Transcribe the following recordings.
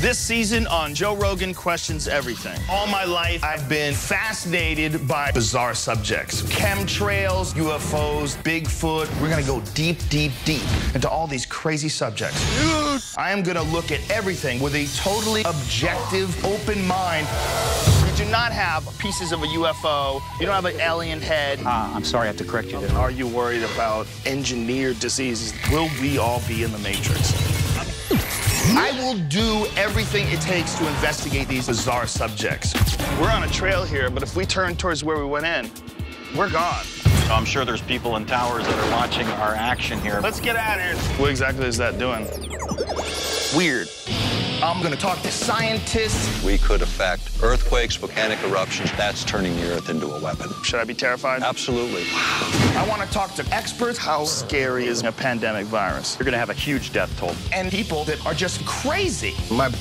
This season on Joe Rogan Questions Everything. All my life, I've been fascinated by bizarre subjects. Chemtrails, UFOs, Bigfoot. We're gonna go deep, deep, deep into all these crazy subjects. Dude. I am gonna look at everything with a totally objective, open mind. You do not have pieces of a UFO. You don't have an alien head. I'm sorry, I have to correct you. Are you worried about engineered diseases? Will we all be in the Matrix? I will do everything it takes to investigate these bizarre subjects. We're on a trail here, but if we turn towards where we went in, we're gone. I'm sure there's people in towers that are watching our action here. Let's get out of here. What exactly is that doing? Weird. I'm gonna talk to scientists. We could affect earthquakes, volcanic eruptions. That's turning the Earth into a weapon. Should I be terrified? Absolutely. I want to talk to experts. How scary is a pandemic virus? You're going to have a huge death toll. And people that are just crazy. My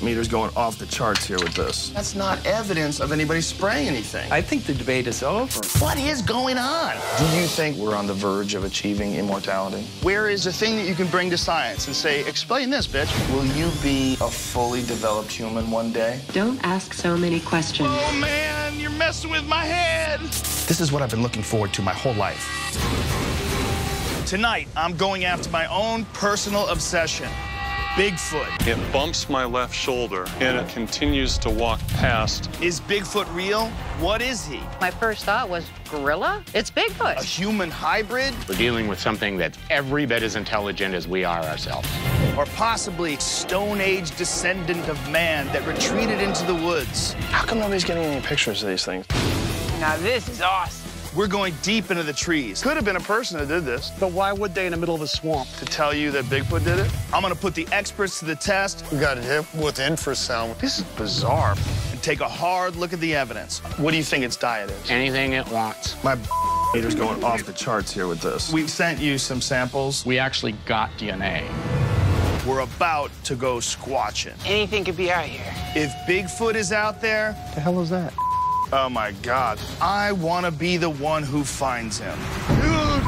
meter's going off the charts here with this. That's not evidence of anybody spraying anything. I think the debate is over. What is going on? Do you think we're on the verge of achieving immortality? Where is the thing that you can bring to science and say, explain this, bitch? Will you be a fully developed human one day? Don't ask so many questions. Oh, man, you're messing with my head. This is what I've been looking forward to my whole life. Tonight, I'm going after my own personal obsession. Bigfoot. It bumps my left shoulder, and it continues to walk past. Is Bigfoot real? What is he? My first thought was, gorilla? It's Bigfoot. A human hybrid? We're dealing with something that's every bit as intelligent as we are ourselves. Or possibly Stone Age descendant of man that retreated into the woods. How come nobody's getting any pictures of these things? Now this is awesome. We're going deep into the trees. Could have been a person that did this. But why would they in the middle of a swamp? To tell you that Bigfoot did it? I'm gonna put the experts to the test. We got hit with infrasound. This is bizarre. And take a hard look at the evidence. What do you think its diet is? Anything it wants. My meter's going off the charts here with this. We sent you some samples. We actually got DNA. We're about to go squatching. Anything could be out here. If Bigfoot is out there, The hell is that? oh my God, I want to be the one who finds him. Dude!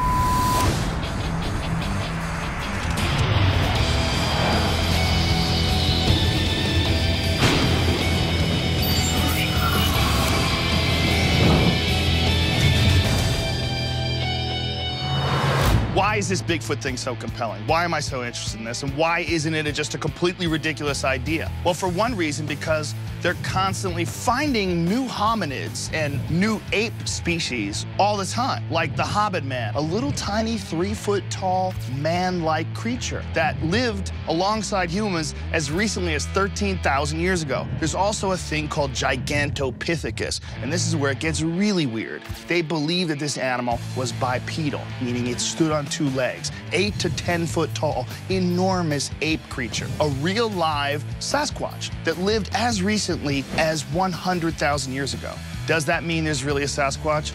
Why is this Bigfoot thing so compelling? Why am I so interested in this? And why isn't it just a completely ridiculous idea? Well, for one reason, because they're constantly finding new hominids and new ape species all the time, like the Hobbit man, a little tiny 3-foot-tall man-like creature that lived alongside humans as recently as 13,000 years ago. There's also a thing called Gigantopithecus, and this is where it gets really weird. They believe that this animal was bipedal, meaning it stood on 2 legs, 8 to 10 foot tall, enormous ape creature, a real live Sasquatch that lived as recently as 100,000 years ago. Does that mean there's really a Sasquatch?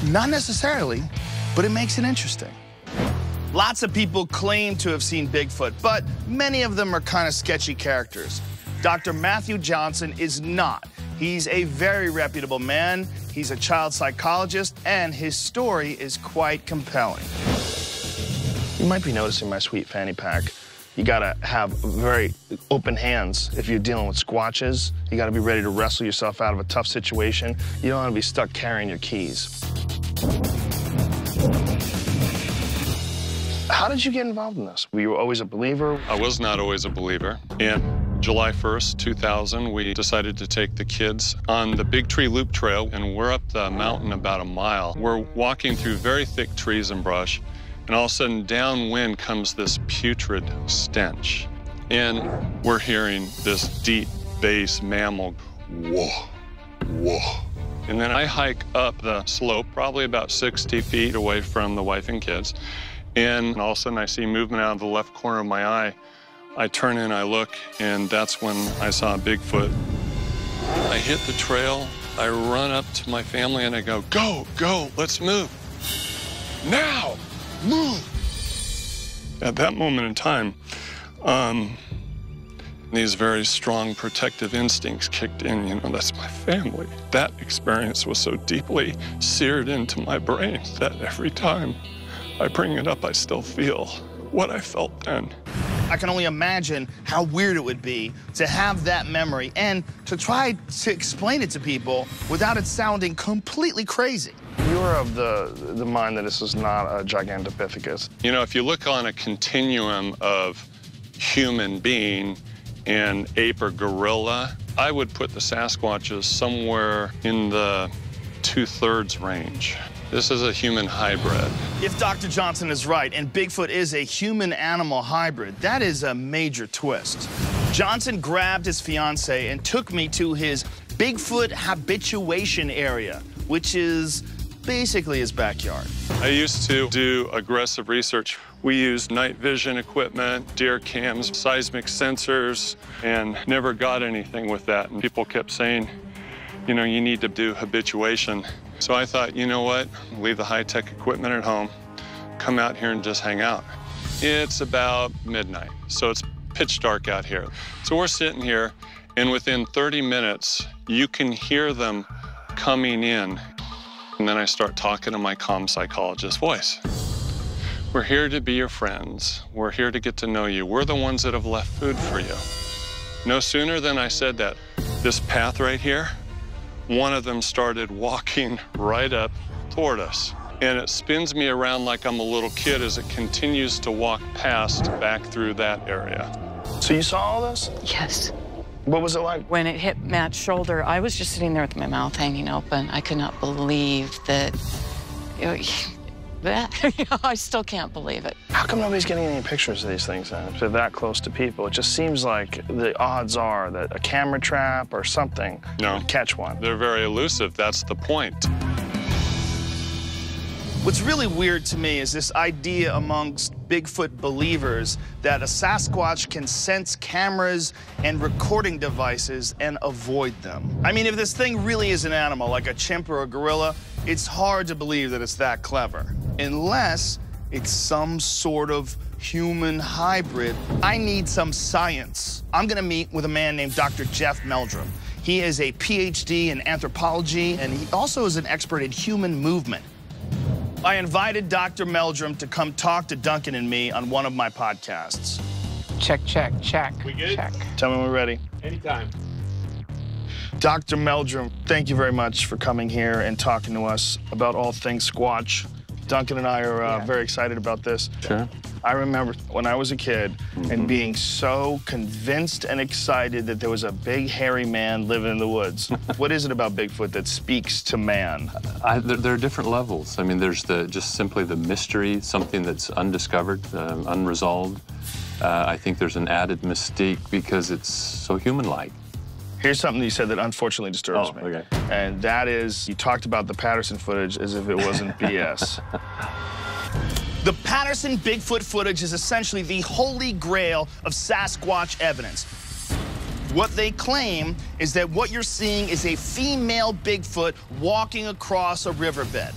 Not necessarily, but it makes it interesting. Lots of people claim to have seen Bigfoot, but many of them are kind of sketchy characters. Dr. Matthew Johnson is not. He's a very reputable man. He's a child psychologist, and his story is quite compelling. You might be noticing my sweet fanny pack. You gotta have very open hands if you're dealing with squatches. You gotta be ready to wrestle yourself out of a tough situation. You don't wanna be stuck carrying your keys. How did you get involved in this? Were you always a believer? I was not always a believer. And July 1st, 2000, we decided to take the kids on the Big Tree Loop Trail, and we're up the mountain about a mile. We're walking through very thick trees and brush, and all of a sudden, downwind comes this putrid stench. And we're hearing this deep bass mammal, whoa, whoa. And then I hike up the slope, probably about 60 feet away from the wife and kids, and all of a sudden I see movement out of the left corner of my eye. I turn and I look, and that's when I saw Bigfoot. I hit the trail, I run up to my family, and I go, go, go, let's move. Now, move. At that moment in time, these very strong protective instincts kicked in. You know, that's my family. That experience was so deeply seared into my brain that every time I bring it up, I still feel what I felt then. I can only imagine how weird it would be to have that memory and to try to explain it to people without it sounding completely crazy. You're of the mind that this is not a Gigantopithecus. You know, if you look on a continuum of human being and ape or gorilla, I would put the Sasquatches somewhere in the 2/3 range. This is a human hybrid. If Dr. Johnson is right and Bigfoot is a human-animal hybrid, that is a major twist. Johnson grabbed his fiancée and took me to his Bigfoot habituation area, which is basically his backyard. I used to do aggressive research. We used night vision equipment, deer cams, seismic sensors, and never got anything with that. And people kept saying, you know, you need to do habituation. So I thought, you know what? Leave the high-tech equipment at home, come out here and just hang out. It's about midnight, so it's pitch dark out here. So we're sitting here, and within 30 minutes, you can hear them coming in. And then I start talking to my comm psychologist voice. We're here to be your friends. We're here to get to know you. We're the ones that have left food for you. No sooner than I said that, this path right here, one of them started walking right up toward us. And it spins me around like I'm a little kid as it continues to walk past back through that area. So you saw all this? Yes. What was it like? When it hit Matt's shoulder, I was just sitting there with my mouth hanging open. I could not believe that. I still can't believe it. How come nobody's getting any pictures of these things then? If they're that close to people, it just seems like the odds are that a camera trap or something would catch one. They're very elusive. That's the point. What's really weird to me is this idea amongst Bigfoot believers that a Sasquatch can sense cameras and recording devices and avoid them. I mean, if this thing really is an animal, like a chimp or a gorilla, it's hard to believe that it's that clever, unless it's some sort of human hybrid. I need some science. I'm gonna meet with a man named Dr. Jeff Meldrum. He is a PhD in anthropology, and he also is an expert in human movement. I invited Dr. Meldrum to come talk to Duncan and me on one of my podcasts. Check, check, check. We good? Check. Tell me when we're ready. Anytime. Dr. Meldrum, thank you very much for coming here and talking to us about all things Squatch. Duncan and I are very excited about this. Sure. I remember when I was a kid and being so convinced and excited that there was a big, hairy man living in the woods. What is it about Bigfoot that speaks to man? There are different levels. I mean, there's just simply the mystery, something that's undiscovered, unresolved. I think there's an added mystique because it's so human-like. Here's something you said that unfortunately disturbs me. Okay. And that is, you talked about the Patterson footage as if it wasn't BS. The Patterson Bigfoot footage is essentially the holy grail of Sasquatch evidence. What they claim is that what you're seeing is a female Bigfoot walking across a riverbed.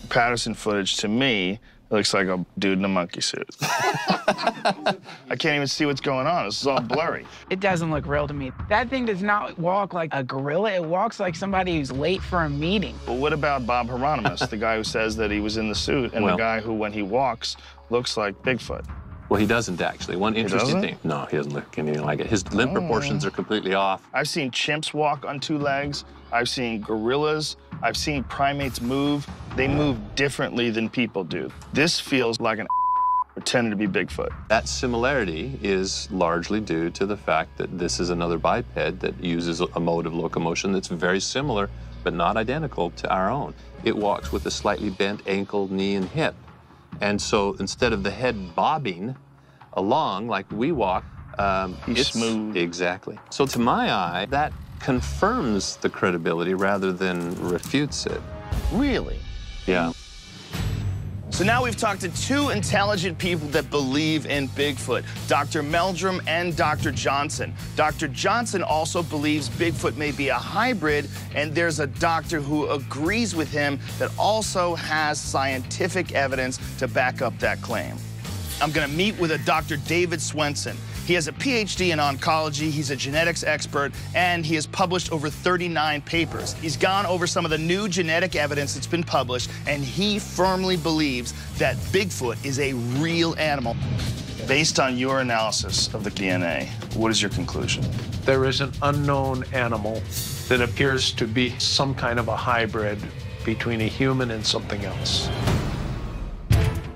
Patterson footage, to me, looks like a dude in a monkey suit. I can't even see what's going on. This is all blurry. It doesn't look real to me. That thing does not walk like a gorilla. It walks like somebody who's late for a meeting. Well, what about Bob Hieronymus, the guy who says that he was in the suit, and the guy who, when he walks, looks like Bigfoot? Well, he doesn't actually. One interesting doesn't? thing. No, he doesn't look anything like it. His limb proportions are completely off. I've seen chimps walk on two legs. I've seen gorillas. I've seen primates move. They move differently than people do. This feels like an pretending to be Bigfoot. That similarity is largely due to the fact that this is another biped that uses a mode of locomotion that's very similar, but not identical to our own. It walks with a slightly bent ankle, knee, and hip. And so instead of the head bobbing along like we walk, it's smooth. Exactly. So to my eye, that confirms the credibility rather than refutes it. Really? Yeah. So now we've talked to two intelligent people that believe in Bigfoot, Dr. Meldrum and Dr. Johnson. Dr. Johnson also believes Bigfoot may be a hybrid, and there's a doctor who agrees with him that also has scientific evidence to back up that claim. I'm gonna meet with a Dr. David Swenson. He has a PhD in oncology, he's a genetics expert, and he has published over 39 papers. He's gone over some of the new genetic evidence that's been published, and he firmly believes that Bigfoot is a real animal. Based on your analysis of the DNA, what is your conclusion? There is an unknown animal that appears to be some kind of a hybrid between a human and something else.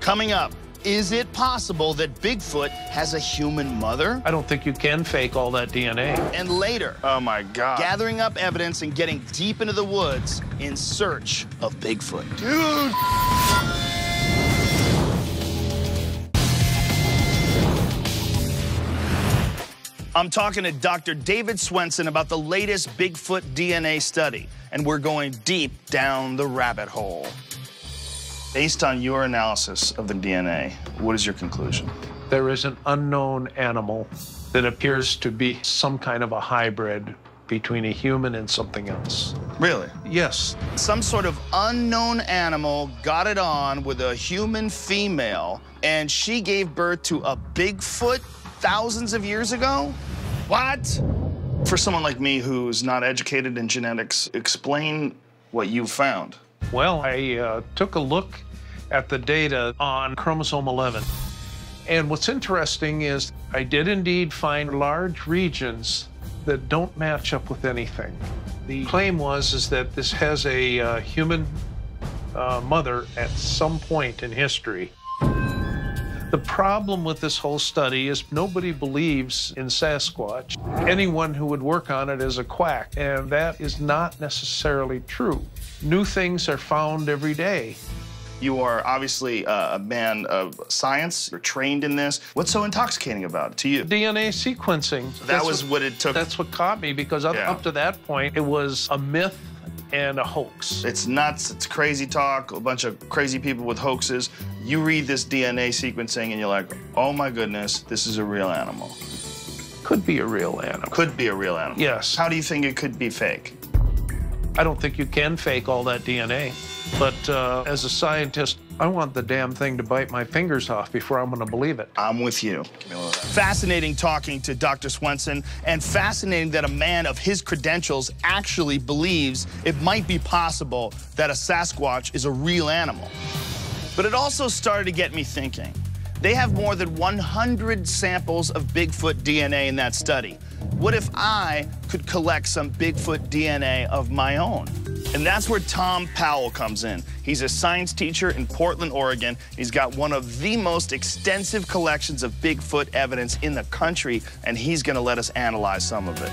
Coming up, is it possible that Bigfoot has a human mother? I don't think you can fake all that DNA. And later, oh my God, gathering up evidence and getting deep into the woods in search of Bigfoot. Dude! I'm talking to Dr. David Swenson about the latest Bigfoot DNA study, and we're going deep down the rabbit hole. Based on your analysis of the DNA, what is your conclusion? There is an unknown animal that appears to be some kind of a hybrid between a human and something else. Really? Yes. Some sort of unknown animal got it on with a human female, and she gave birth to a Bigfoot thousands of years ago? What? For someone like me who's not educated in genetics, explain what you found. Well, I took a look at the data on chromosome 11. And what's interesting is I did indeed find large regions that don't match up with anything. The claim is that this has a human mother at some point in history. The problem with this whole study is nobody believes in Sasquatch. Anyone who would work on it is a quack, and that is not necessarily true. New things are found every day. You are obviously a man of science. You're trained in this. What's so intoxicating about it to you? DNA sequencing. So that was what it took. That's what caught me, because up to that point, it was a myth and a hoax. It's nuts, it's crazy talk, a bunch of crazy people with hoaxes. You read this DNA sequencing and you're like, oh my goodness, this is a real animal. Could be a real animal. Could be a real animal. Yes. How do you think it could be fake? I don't think you can fake all that DNA. But as a scientist, I want the damn thing to bite my fingers off before I'm going to believe it. I'm with you. Fascinating talking to Dr. Swenson, and fascinating that a man of his credentials actually believes it might be possible that a Sasquatch is a real animal. But it also started to get me thinking. They have more than 100 samples of Bigfoot DNA in that study. What if I could collect some Bigfoot DNA of my own? And that's where Tom Powell comes in. He's a science teacher in Portland, Oregon. He's got one of the most extensive collections of Bigfoot evidence in the country, and he's gonna let us analyze some of it.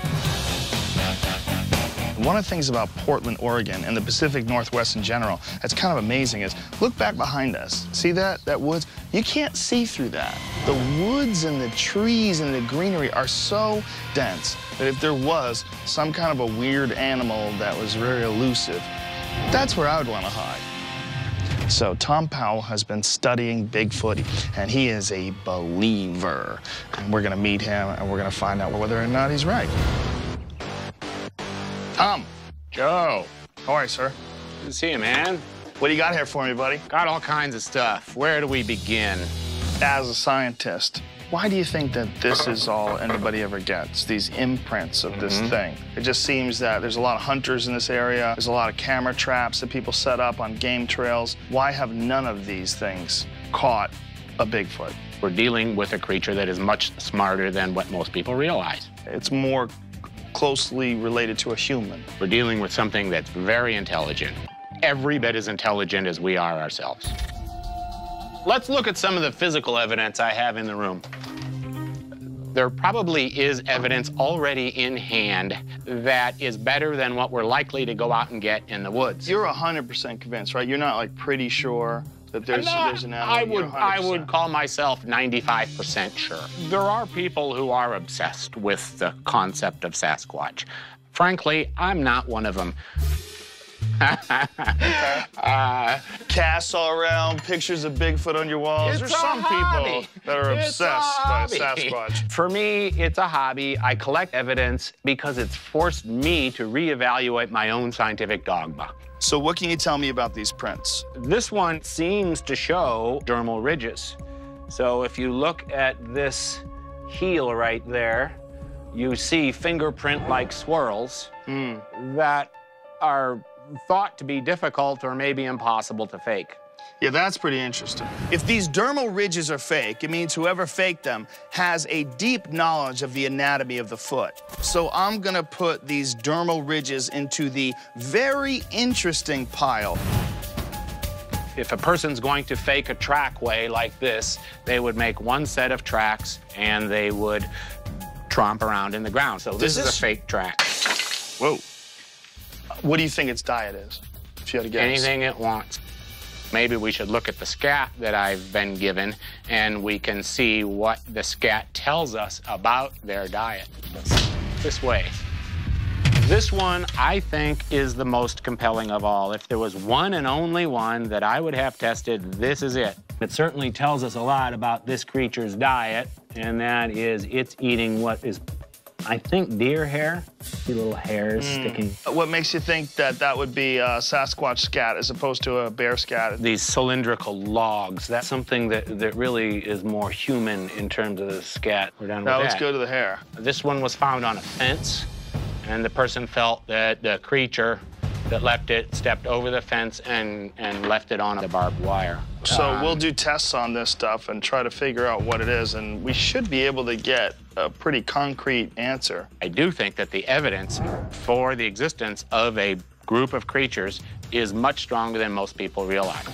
One of the things about Portland, Oregon, and the Pacific Northwest in general that's kind of amazing is, look back behind us. See that woods? You can't see through that. The woods and the trees and the greenery are so dense that if there was some kind of a weird animal that was very elusive, that's where I would want to hide. So Tom Powell has been studying Bigfoot, and he is a believer. And we're gonna meet him, and we're gonna find out whether or not he's right. Tom. Joe. How are you, sir? Good to see you, man. What do you got here for me, buddy? Got all kinds of stuff. Where do we begin? As a scientist, why do you think that this is all anybody ever gets, these imprints of this thing? It just seems that there's a lot of hunters in this area. There's a lot of camera traps that people set up on game trails. Why have none of these things caught a Bigfoot? We're dealing with a creature that is much smarter than what most people realize. It's more closely related to a human. We're dealing with something that's very intelligent. Every bit as intelligent as we are ourselves. Let's look at some of the physical evidence I have in the room. There probably is evidence already in hand that is better than what we're likely to go out and get in the woods. You're 100% convinced, right? You're not like pretty sure that there's an animal. I would call myself 95% sure. There are people who are obsessed with the concept of Sasquatch. Frankly, I'm not one of them. Casts all around, pictures of Bigfoot on your walls. There's some people that are obsessed by Sasquatch. For me, it's a hobby. I collect evidence because it's forced me to reevaluate my own scientific dogma. So what can you tell me about these prints? This one seems to show dermal ridges. So if you look at this heel right there, you see fingerprint-like swirls that are thought to be difficult or maybe impossible to fake. Yeah, that's pretty interesting. If these dermal ridges are fake, it means whoever faked them has a deep knowledge of the anatomy of the foot. So I'm gonna put these dermal ridges into the very interesting pile. If a person's going to fake a trackway like this, they would make one set of tracks and they would tromp around in the ground. So this is a fake track. Whoa. What do you think its diet is, if you had to guess? Anything it wants. Maybe we should look at the scat that I've been given, and we can see what the scat tells us about their diet. This way. This one, I think, is the most compelling of all. If there was one and only one that I would have tested, this is it. It certainly tells us a lot about this creature's diet, and that is it's eating what is, I think, deer hair. See little hairs sticking. What makes you think that that would be a Sasquatch scat as opposed to a bear scat? These cylindrical logs, that's something that really is more human in terms of the scat. We're done with that. Now let's go to the hair. This one was found on a fence, and the person felt that the creature that left it stepped over the fence and left it on the barbed wire. So we'll do tests on this stuff and try to figure out what it is, and we should be able to get a pretty concrete answer. I do think that the evidence for the existence of a group of creatures is much stronger than most people realize.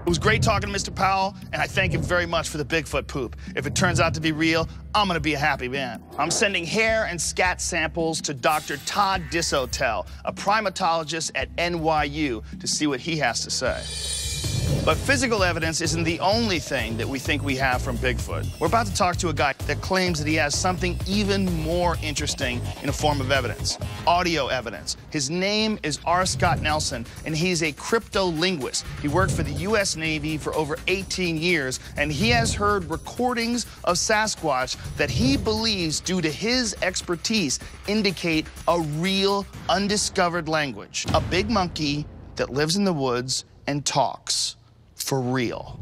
It was great talking to Mr. Powell, and I thank him very much for the Bigfoot poop. If it turns out to be real, I'm gonna be a happy man. I'm sending hair and scat samples to Dr. Todd Disotell, a primatologist at NYU, to see what he has to say. But physical evidence isn't the only thing that we think we have from Bigfoot. We're about to talk to a guy that claims that he has something even more interesting in a form of evidence, audio evidence. His name is R. Scott Nelson, and he's a cryptolinguist. He worked for the U.S. Navy for over 18 years, and he has heard recordings of Sasquatch that he believes, due to his expertise, indicate a real, undiscovered language. A big monkey that lives in the woods and talks. For real.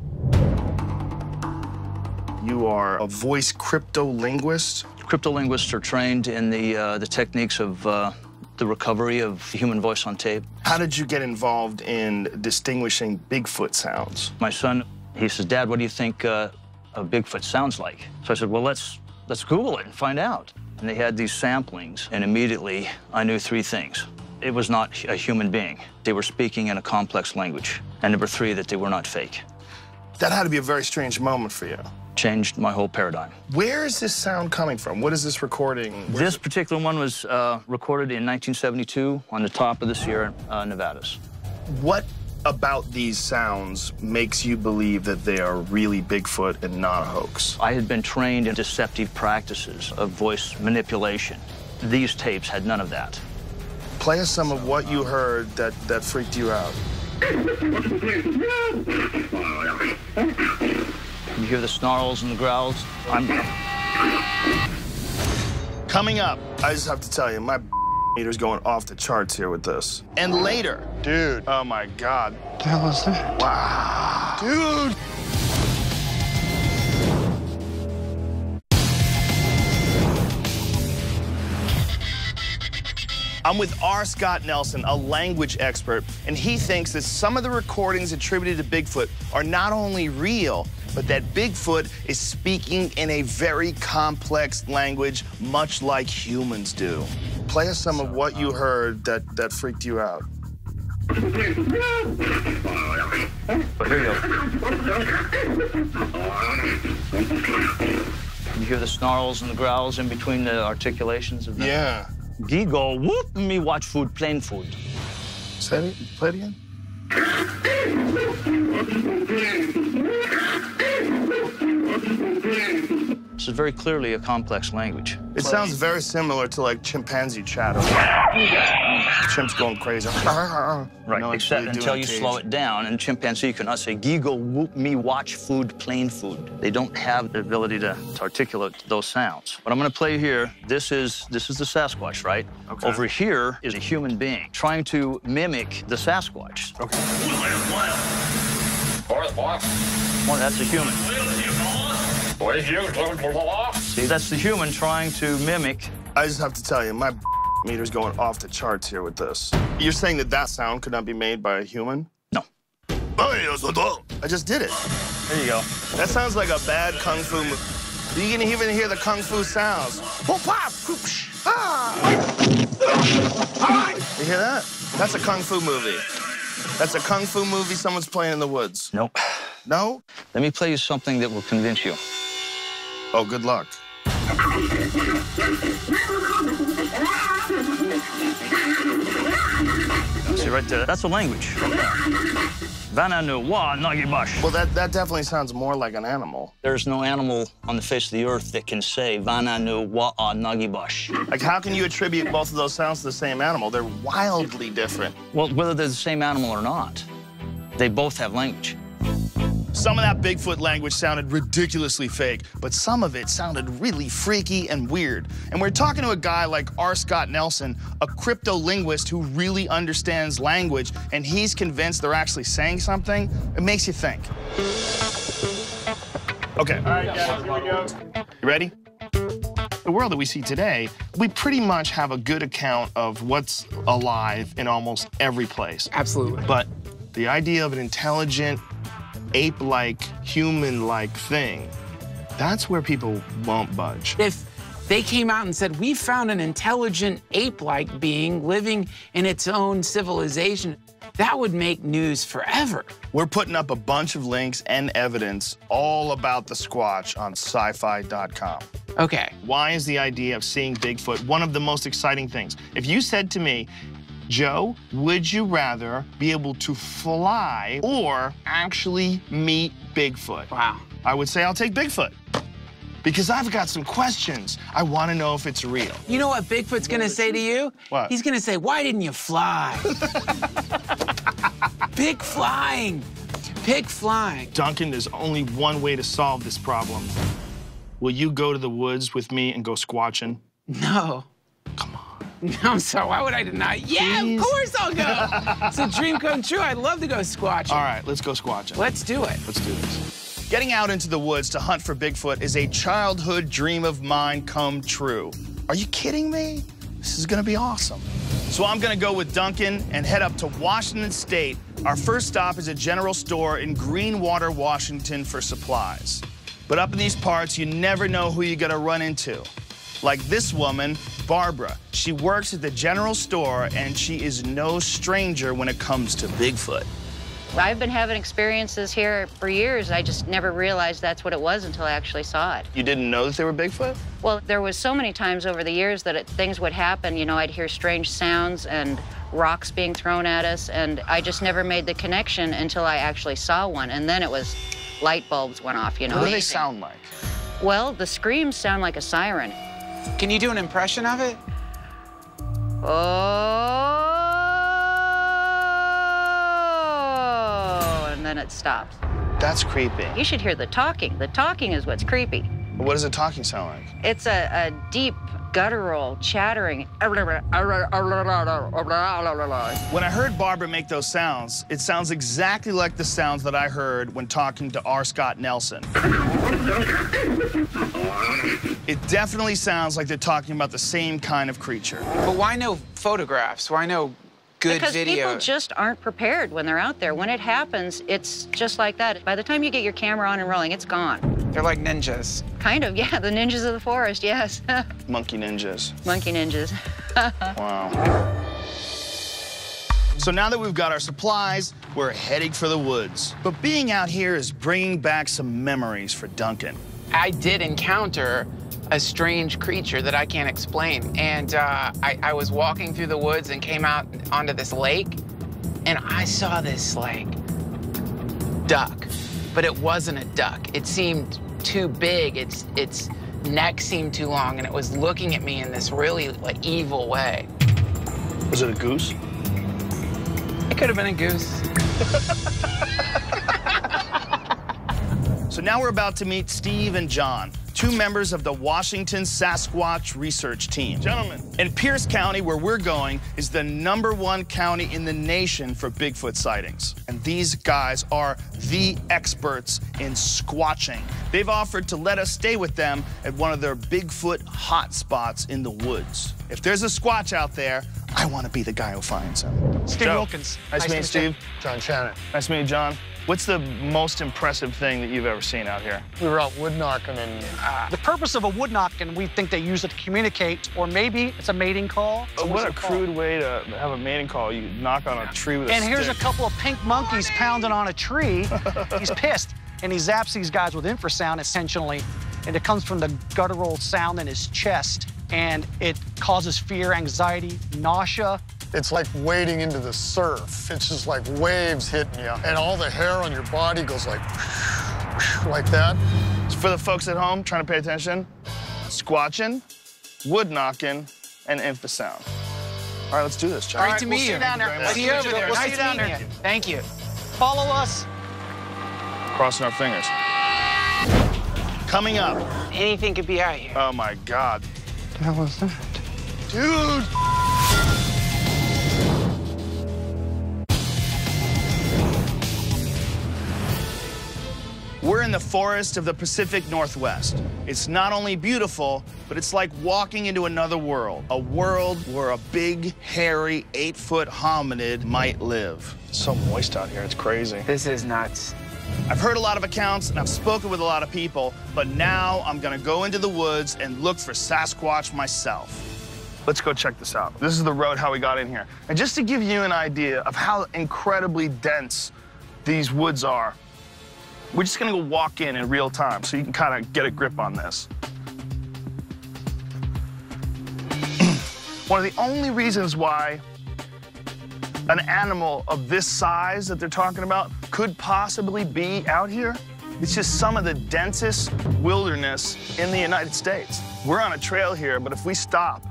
You are a voice cryptolinguist? Cryptolinguists are trained in the techniques of the recovery of human voice on tape. How did you get involved in distinguishing Bigfoot sounds? My son, he says, Dad, what do you think a Bigfoot sounds like? So I said, well, let's Google it and find out. And they had these samplings, and immediately I knew three things. It was not a human being. They were speaking in a complex language. And number three, that they were not fake. That had to be a very strange moment for you. Changed my whole paradigm. Where is this sound coming from? What is this recording? This particular one was recorded in 1972 on the top of the Sierra Nevadas. What about these sounds makes you believe that they are really Bigfoot and not a hoax? I had been trained in deceptive practices of voice manipulation. These tapes had none of that. Play us some of what you heard that freaked you out. You hear the snarls and the growls? Coming up, I just have to tell you, my meter's going off the charts here with this. And later. Dude. Oh, my God. What the hell is that? Wow. Dude. I'm with R. Scott Nelson, a language expert, and he thinks that some of the recordings attributed to Bigfoot are not only real, but that Bigfoot is speaking in a very complex language, much like humans do. Play us some of what you heard that freaked you out. But here you go. You hear the snarls and the growls in between the articulations of the... Yeah. Giggle, whoop, me watch food, plain food. Say it, play it again. This is very clearly a complex language. It sounds very similar to like chimpanzee chatter. Chimps going crazy. Right, No, except until you slow it down, and chimpanzee cannot say, giggle, whoop, me watch food, plain food. They don't have the ability to articulate those sounds. What I'm gonna play here, this is the Sasquatch, right? Okay. Over here is a human being trying to mimic the Sasquatch. Okay. Well, that's a human. See, that's the human trying to mimic. I just have to tell you, my meter's going off the charts here with this. You're saying that that sound could not be made by a human? No. I just did it. There you go. That sounds like a bad kung fu movie. You can even hear the kung fu sounds. You hear that? That's a kung fu movie. That's a kung fu movie someone's playing in the woods. Nope. No? Let me play you something that will convince you. Oh, good luck. See right there? That's a language. Vana nu wa nagibash. Well, that definitely sounds more like an animal. There's no animal on the face of the earth that can say Vana nu wa nagibash. Like, how can you attribute both of those sounds to the same animal? They're wildly different. Well, whether they're the same animal or not, they both have language. Some of that Bigfoot language sounded ridiculously fake, but some of it sounded really freaky and weird. And we're talking to a guy like R. Scott Nelson, a cryptolinguist who really understands language, and he's convinced they're actually saying something. It makes you think. Okay. All right, guys, here we go. You ready? The world that we see today, we pretty much have a good account of what's alive in almost every place. Absolutely. But the idea of an intelligent, ape-like, human-like thing, that's where people won't budge. If they came out and said, we found an intelligent ape-like being living in its own civilization, that would make news forever. We're putting up a bunch of links and evidence all about the Squatch on sci-fi.com. Okay. Why is the idea of seeing Bigfoot one of the most exciting things? If you said to me, Joe, would you rather be able to fly or actually meet Bigfoot? Wow. I would say I'll take Bigfoot. Because I've got some questions. I want to know if it's real. You know what Bigfoot's gonna say to you? What? He's gonna say, why didn't you fly? Pig flying. Pig flying. Duncan, there's only one way to solve this problem. Will you go to the woods with me and go squatching? No. Come on. No, I'm sorry. Why would I deny? Yeah, Please? of course I'll go. It's a dream come true. I'd love to go squatching. All right, let's go squatching. Let's do it. Let's do this. Getting out into the woods to hunt for Bigfoot is a childhood dream of mine come true. Are you kidding me? This is gonna be awesome. So I'm gonna go with Duncan and head up to Washington State. Our first stop is a general store in Greenwater, Washington for supplies. But up in these parts, you never know who you're gonna run into. Like this woman, Barbara. She works at the general store, and she is no stranger when it comes to Bigfoot. I've been having experiences here for years. I just never realized that's what it was until I actually saw it. You didn't know that they were Bigfoot? Well, there was so many times over the years that things would happen. You know, I'd hear strange sounds and rocks being thrown at us, and I just never made the connection until I actually saw one. And then it was light bulbs went off, you know. What do they sound like? Well, the screams sound like a siren. Can you do an impression of it? Oh, and then it stops. That's creepy. You should hear the talking. The talking is what's creepy. What does the talking sound like? It's a deep, guttural chattering. When I heard Barbara make those sounds, it sounds exactly like the sounds that I heard when talking to R. Scott Nelson. It definitely sounds like they're talking about the same kind of creature. But why no photographs? Why no good because video? People just aren't prepared when they're out there. When it happens, it's just like that. By the time you get your camera on and rolling, it's gone. They're like ninjas. Kind of, yeah. The ninjas of the forest, yes. Monkey ninjas. Monkey ninjas. Wow. So now that we've got our supplies, we're heading for the woods. But being out here is bringing back some memories for Duncan. I did encounter a strange creature that I can't explain. And I was walking through the woods and came out onto this lake, and I saw this, like, duck. But it wasn't a duck. It seemed too big. Its neck seemed too long, and it was looking at me in this really, like, evil way. Was it a goose? It could have been a goose. So now we're about to meet Steve and John, 2 members of the Washington Sasquatch Research Team. Gentlemen, in Pierce County, where we're going, is the #1 county in the nation for Bigfoot sightings. And these guys are the experts in squatching. They've offered to let us stay with them at one of their Bigfoot hotspots in the woods. If there's a Squatch out there, I want to be the guy who finds him. Steve Joe. Wilkins. Nice to meet you, Steve. John Shannon. Nice to meet you, John. What's the most impressive thing that you've ever seen out here? We were out wood knocking and... The purpose of a wood knocking, we think they use it to communicate, or maybe it's a mating call. What a crude way to have a mating call. You knock on a tree with a stick. And here's a couple of pink monkeys pounding on a tree. He's pissed, and he zaps these guys with infrasound intentionally, and it comes from the guttural sound in his chest, and it causes fear, anxiety, nausea. It's like wading into the surf. It's just like waves hitting you, and all the hair on your body goes like that. So for the folks at home trying to pay attention, squatching, wood knocking, and infrasound. All right, let's do this, John. Great to meet you. See you over there. We'll see you down there. Thank you. Follow us. Crossing our fingers. Coming up. Anything could be out here. Oh, my God. What the hell was that? Dude! We're in the forest of the Pacific Northwest. It's not only beautiful, but it's like walking into another world. A world where a big, hairy, 8-foot hominid might live. It's so moist out here, it's crazy. This is nuts. I've heard a lot of accounts and I've spoken with a lot of people, but now I'm gonna go into the woods and look for Sasquatch myself. Let's go check this out. This is the road how we got in here. And just to give you an idea of how incredibly dense these woods are, we're just gonna go walk in real time so you can kind of get a grip on this. One of the only reasons why an animal of this size that they're talking about could possibly be out here, it's just some of the densest wilderness in the United States. We're on a trail here, but if we stop,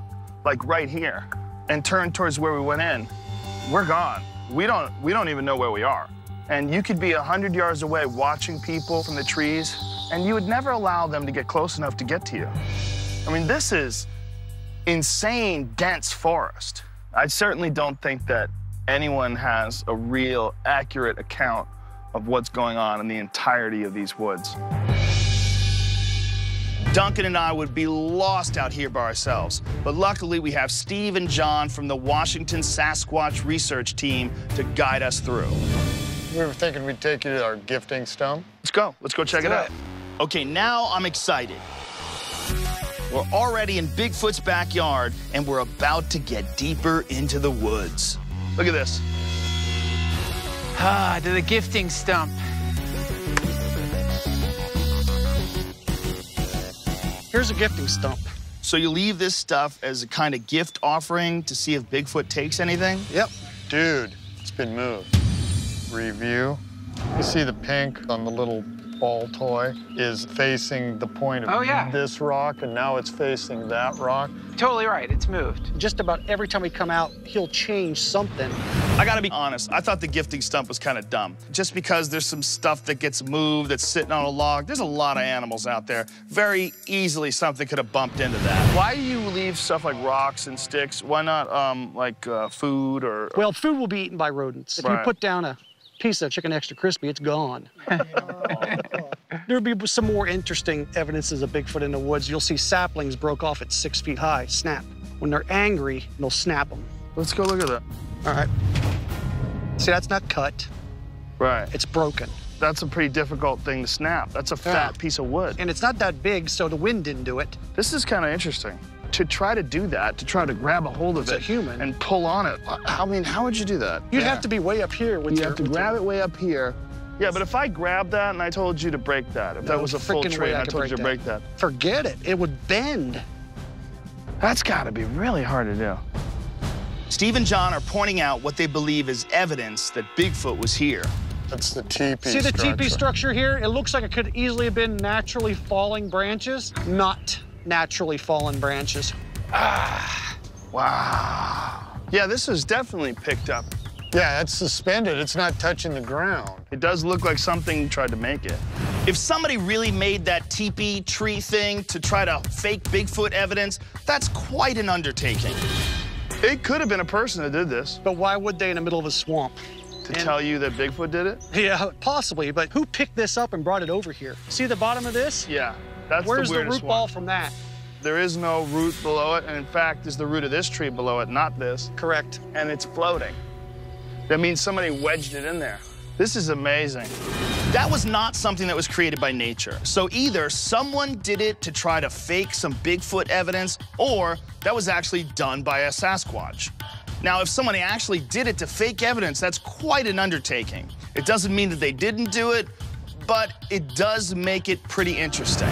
like right here, and turn towards where we went in, we're gone. We don't even know where we are. And you could be 100 yards away watching people from the trees, and you would never allow them to get close enough to get to you. I mean, this is insane, dense forest. I certainly don't think that anyone has a real accurate account of what's going on in the entirety of these woods. Duncan and I would be lost out here by ourselves, but luckily we have Steve and John from the Washington Sasquatch Research Team to guide us through. We were thinking we'd take you to our gifting stump. Let's go. Let's go check it out. Okay, now I'm excited. We're already in Bigfoot's backyard, and we're about to get deeper into the woods. Look at this. Ah, to the gifting stump. Here's a gifting stump. So you leave this stuff as a kind of gift offering to see if Bigfoot takes anything? Yep. Dude, it's been moved. Review. You see the pink on the little ball toy is facing the point of this rock, and now it's facing that rock. Totally right, it's moved. Just about every time we come out, he'll change something. I gotta be honest, I thought the gifting stump was kind of dumb. Just because there's some stuff that gets moved that's sitting on a log, there's a lot of animals out there. Very easily something could have bumped into that. Why do you leave stuff like rocks and sticks? Why not food or... Well, food will be eaten by rodents. If you put down a piece of chicken extra crispy, it's gone. There'll be some more interesting evidences of Bigfoot in the woods. You'll see saplings broke off at 6 feet high, snap. When they're angry, they'll snap them. Let's go look at that. All right. See, that's not cut. Right. It's broken. That's a pretty difficult thing to snap. That's a fat piece of wood. And it's not that big, so the wind didn't do it. This is kind of interesting. To try to do that, to try to grab a hold of it and pull on it, I mean, how would you do that? You'd have to be way up here with You have to grab it way up here. Yeah, but if I grabbed that and I told you to break that, if that was a full tree and I told you to break that. Forget it. It would bend. That's got to be really hard to do. Steve and John are pointing out what they believe is evidence that Bigfoot was here. That's the teepee See the teepee structure here? It looks like it could easily have been naturally falling branches, not naturally fallen branches. Ah, wow. Yeah, this is definitely picked up. Yeah, it's suspended. It's not touching the ground. It does look like something tried to make it. If somebody really made that teepee tree thing to try to fake Bigfoot evidence, that's quite an undertaking. It could have been a person that did this. But why would they in the middle of a swamp? To tell you that Bigfoot did it? Yeah, possibly, but who picked this up and brought it over here? See the bottom of this? Yeah, that's Where's the weirdest root ball from that? There is no root below it, and in fact, there's the root of this tree below it, not this. Correct. And it's floating. That means somebody wedged it in there. This is amazing. That was not something that was created by nature. So either someone did it to try to fake some Bigfoot evidence, or that was actually done by a Sasquatch. Now, if somebody actually did it to fake evidence, that's quite an undertaking. It doesn't mean that they didn't do it, but it does make it pretty interesting.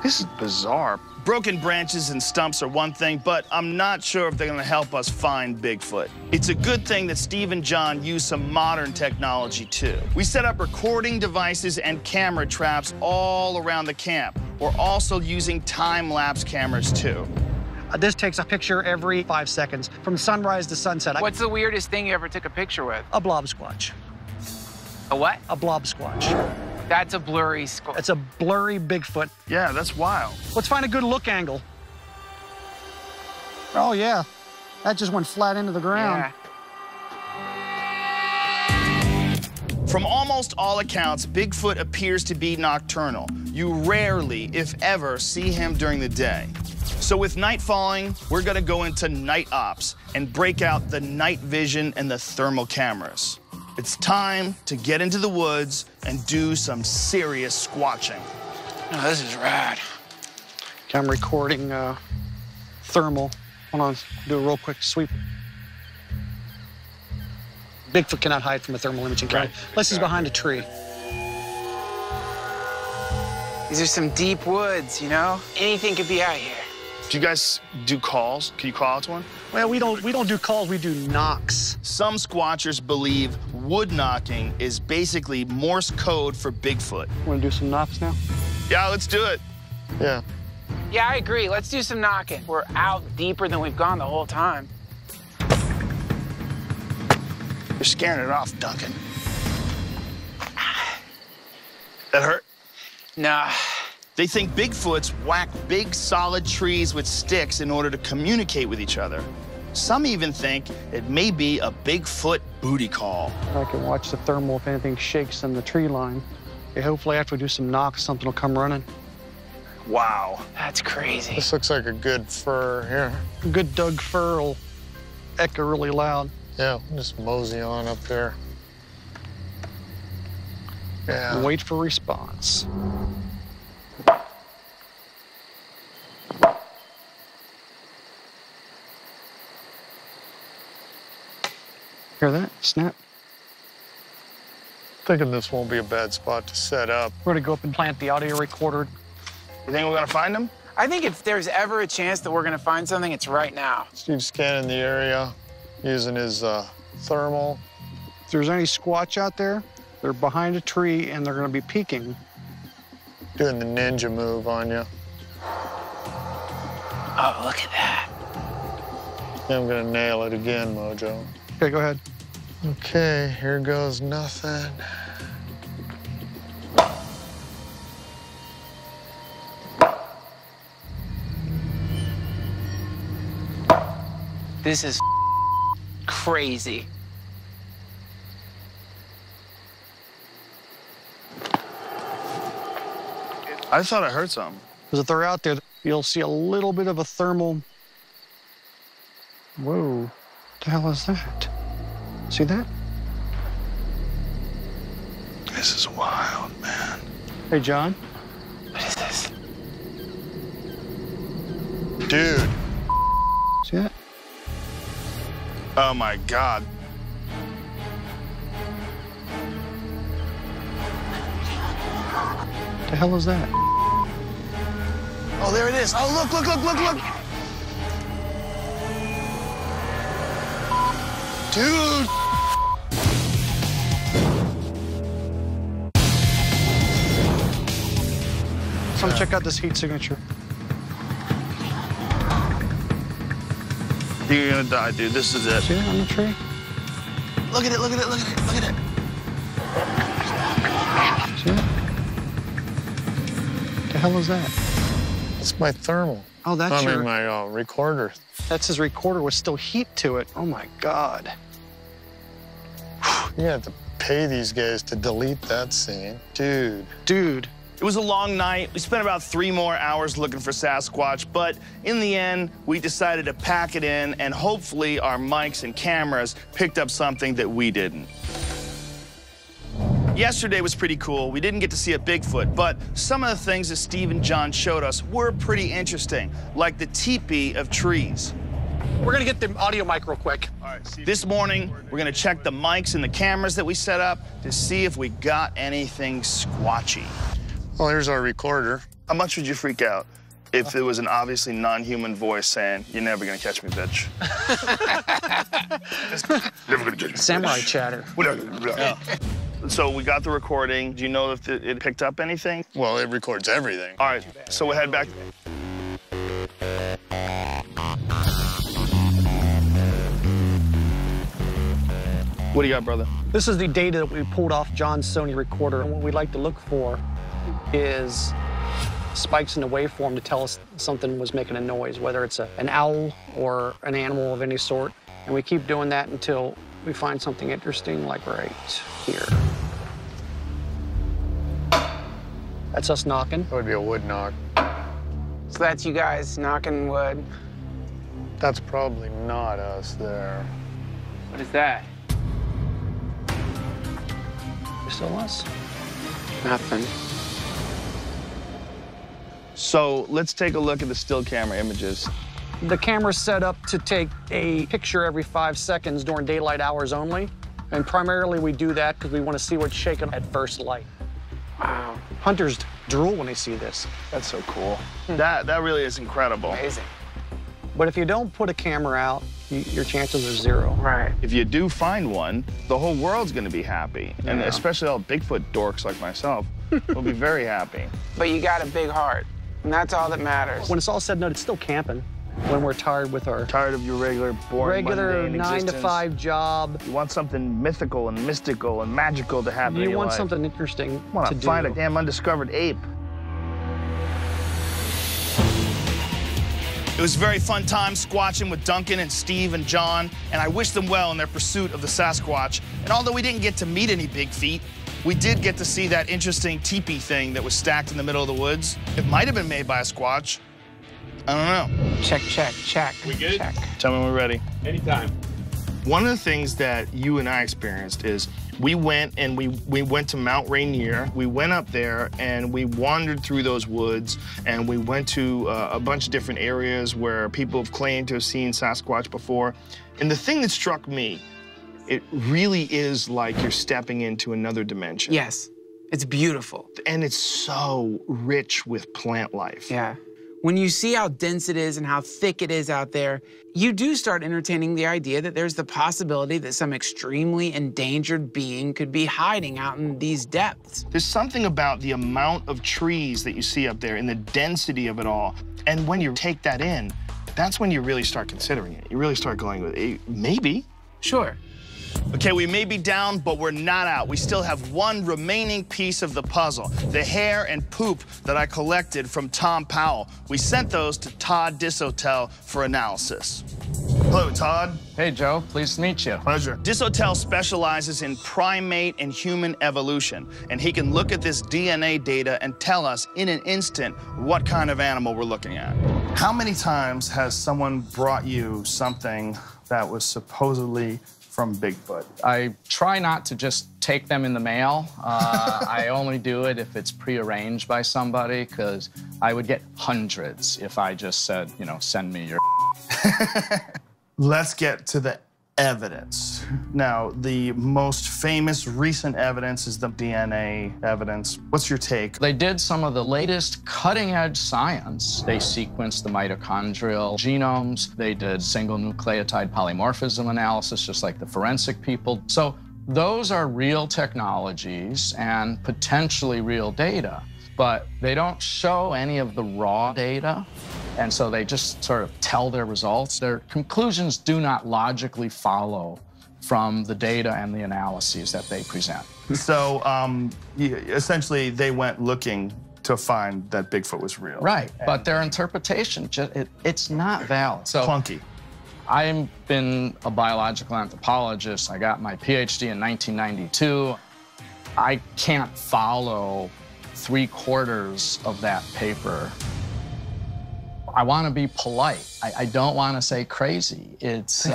This is bizarre. Broken branches and stumps are one thing, but I'm not sure if they're gonna help us find Bigfoot. It's a good thing that Steve and John used some modern technology too. We set up recording devices and camera traps all around the camp. We're also using time-lapse cameras too. This takes a picture every 5 seconds, from sunrise to sunset. What's the weirdest thing you ever took a picture with? A blob squatch. A what? A blob squatch. That's a blurry squatch. It's a blurry Bigfoot. Yeah, that's wild. Let's find a good look angle. Oh, yeah. That just went flat into the ground. Yeah. From almost all accounts, Bigfoot appears to be nocturnal. You rarely, if ever, see him during the day. So with night falling, we're gonna go into night ops and break out the night vision and the thermal cameras. It's time to get into the woods and do some serious squatching. Oh, this is rad. Okay, I'm recording thermal. Hold on, do a real quick sweep. Bigfoot cannot hide from a thermal imaging camera. Unless he's behind a tree. These are some deep woods, you know? Anything could be out here. Do you guys do calls? Can you call out to one? Well, we don't do calls, we do knocks. Some squatchers believe wood knocking is basically Morse code for Bigfoot. Want to do some knocks now? Yeah, let's do it. Yeah. Yeah, I agree. Let's do some knocking. We're out deeper than we've gone the whole time. You're scaring it off, Duncan. That hurt? Nah. They think Bigfoots whack big, solid trees with sticks in order to communicate with each other. Some even think it may be a Bigfoot booty call. I can watch the thermal if anything shakes in the tree line. Okay, hopefully after we do some knocks, something will come running. Wow. That's crazy. This looks like a good fur here. A good Doug fir will echo really loud. Yeah, just mosey on up there. Yeah. And wait for response. Hear that? Snap. Thinking this won't be a bad spot to set up. We're gonna go up and plant the audio recorder. You think we're gonna find him? I think if there's ever a chance that we're gonna find something, it's right now. Steve's scanning the area, using his thermal. If there's any squatch out there, they're behind a tree and they're gonna be peeking. Doing the ninja move on you. Oh, look at that. Yeah, I'm gonna nail it again, Mojo. Okay, go ahead. Okay, here goes nothing. This is crazy. I thought I heard something. Because if they're out there, you'll see a little bit of a thermal. Whoa, what the hell is that? See that? This is wild, man. Hey, John. What is this? Dude. See that? Oh my God. What the hell is that? Oh, there it is. Oh, look, look, look, look, look. Dude. Come check out this heat signature. You're gonna die, dude. This is it. See it on the tree? Look at it, look at it, look at it, look at it. See it? hell is that? It's my thermal. Oh, that's your... my recorder. That's his recorder with still heat to it. Oh, my God. You have to pay these guys to delete that scene. Dude. Dude. It was a long night. We spent about 3 more hours looking for Sasquatch, but in the end, we decided to pack it in, and hopefully our mics and cameras picked up something that we didn't. Yesterday was pretty cool. We didn't get to see a Bigfoot, but some of the things that Steve and John showed us were pretty interesting, like the teepee of trees. We're gonna get the audio mic real quick. All right, this morning, we're gonna check the mics and the cameras that we set up to see if we got anything squatchy. Well, here's our recorder. How much would you freak out if it was an obviously non-human voice saying, "You're never gonna catch me, bitch"? Never gonna catch me. Samurai chatter. Yeah. So we got the recording. Do you know if it picked up anything? Well, it records everything. All right, so we'll head back. What do you got, brother? This is the data that we pulled off John's Sony recorder, and what we like to look for is spikes in the waveform to tell us something was making a noise, whether it's an owl or an animal of any sort. And we keep doing that until we find something interesting, like right here. That's us knocking. That would be a wood knock. So that's you guys knocking wood. That's probably not us there. What is that? Still us? Nothing. So let's take a look at the still camera images. The camera's set up to take a picture every 5 seconds during daylight hours only. And primarily we do that because we want to see what's shaking at first light. Wow. Hunters drool when they see this. That's so cool. That really is incredible. Amazing. But if you don't put a camera out, your chances are 0. Right. If you do find one, the whole world's gonna be happy. Yeah. And especially all Bigfoot dorks like myself will be very happy. But you got a big heart, and that's all that matters. When it's all said and done, it's still camping. When we're tired with our... Tired of your regular, boring, mundane 9 to existence. 5 job. You want something mythical and mystical and magical to happen in You your want life. something interesting You want to to do. find a damn undiscovered ape. It was a very fun time squatching with Duncan and Steve and John, and I wish them well in their pursuit of the Sasquatch. And although we didn't get to meet any big feet, we did get to see that interesting teepee thing that was stacked in the middle of the woods. It might have been made by a squatch. I don't know. Check, check, check. We good? Check. Tell me when we're ready. Anytime. One of the things that you and I experienced is we went to Mount Rainier. We went up there and we wandered through those woods and we went to a bunch of different areas where people have claimed to have seen Sasquatch before. And the thing that struck me, it really is like you're stepping into another dimension. Yes, it's beautiful. And it's so rich with plant life. Yeah. When you see how dense it is and how thick it is out there, you do start entertaining the idea that there's the possibility that some extremely endangered being could be hiding out in these depths. There's something about the amount of trees that you see up there and the density of it all. And when you take that in, that's when you really start considering it. You really start going, maybe. Sure. Okay, we may be down, but we're not out. We still have one remaining piece of the puzzle, the hair and poop that I collected from Tom Powell. We sent those to Todd Dishotel for analysis. Hello, Todd. Hey, Joe. Pleased to meet you. Pleasure. Dishotel specializes in primate and human evolution, and he can look at this DNA data and tell us in an instant what kind of animal we're looking at. How many times has someone brought you something that was supposedly from Bigfoot? I try not to just take them in the mail. I only do it if it's prearranged by somebody, because I would get hundreds if I just said, you know, send me your... Let's get to the evidence. Now, the most famous recent evidence is the DNA evidence. What's your take? They did some of the latest cutting-edge science. They sequenced the mitochondrial genomes. They did single nucleotide polymorphism analysis, just like the forensic people. So those are real technologies and potentially real data, but they don't show any of the raw data. And so they just sort of tell their results. Their conclusions do not logically follow from the data and the analyses that they present. So essentially, they went looking to find that Bigfoot was real. Right, but their interpretation, it's not valid. So clunky. I've been a biological anthropologist. I got my PhD in 1992. I can't follow 3/4 of that paper. I want to be polite. I don't want to say crazy. It's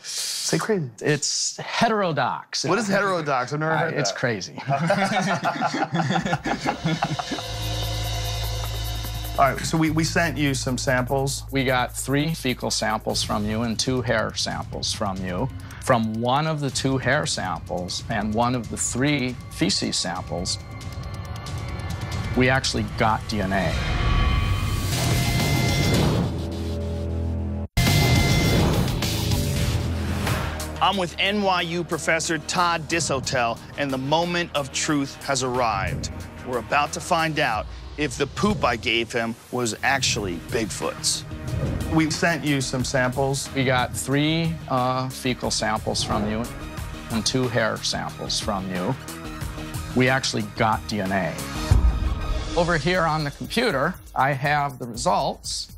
say crazy. It's heterodox. What is heterodox? I've never heard It's that. crazy. All right, so we sent you some samples. We got 3 fecal samples from you and 2 hair samples from you. From one of the 2 hair samples and one of the 3 feces samples, we actually got DNA. I'm with NYU professor Todd Disotell, and the moment of truth has arrived. We're about to find out if the poop I gave him was actually Bigfoot's. We sent you some samples. We got 3 fecal samples from you and 2 hair samples from you. We actually got DNA. Over here on the computer, I have the results.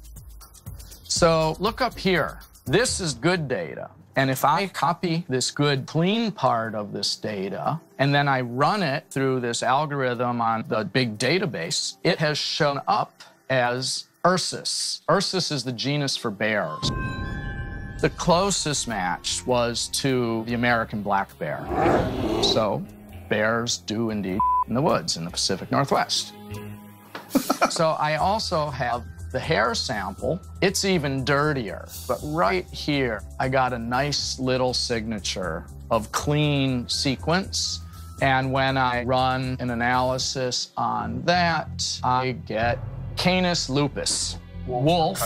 So look up here. This is good data. And if I copy this good, clean part of this data, and then I run it through this algorithm on the big database, it has shown up as Ursus. Ursus is the genus for bears. The closest match was to the American black bear. So bears do indeed in the woods in the Pacific Northwest. So I also have the hair sample. It's even dirtier, but right here, I got a nice little signature of clean sequence. And when I run an analysis on that, I get Canis lupus, wolf,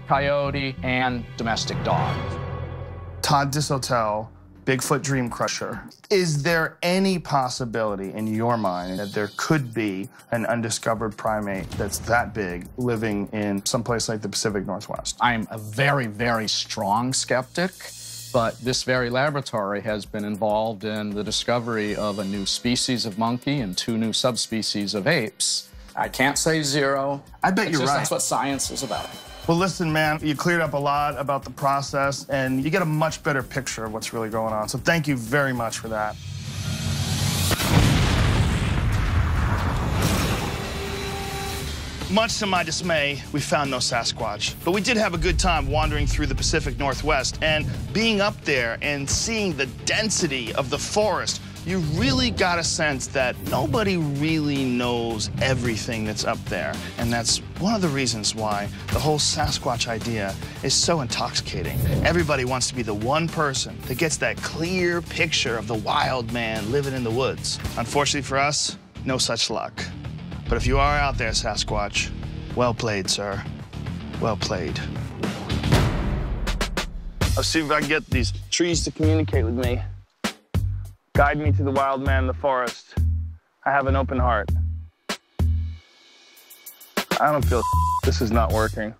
coyote, and domestic dog. Todd Disotell, Bigfoot Dream Crusher. Is there any possibility in your mind that there could be an undiscovered primate that's that big living in someplace like the Pacific Northwest? I'm a very, very strong skeptic, but this very laboratory has been involved in the discovery of a new species of monkey and 2 new subspecies of apes. I can't say 0. I bet you're right. That's what science is about. Well, listen, man, you cleared up a lot about the process, and you get a much better picture of what's really going on. So thank you very much for that. Much to my dismay, we found no Sasquatch. But we did have a good time wandering through the Pacific Northwest, and being up there and seeing the density of the forest, you really got a sense that nobody really knows everything that's up there. And that's one of the reasons why the whole Sasquatch idea is so intoxicating. Everybody wants to be the one person that gets that clear picture of the wild man living in the woods. Unfortunately for us, no such luck. But if you are out there, Sasquatch, well played, sir. Well played. I'll see if I can get these trees to communicate with me. Guide me to the wild man in the forest. I have an open heart. I don't feel this is not working.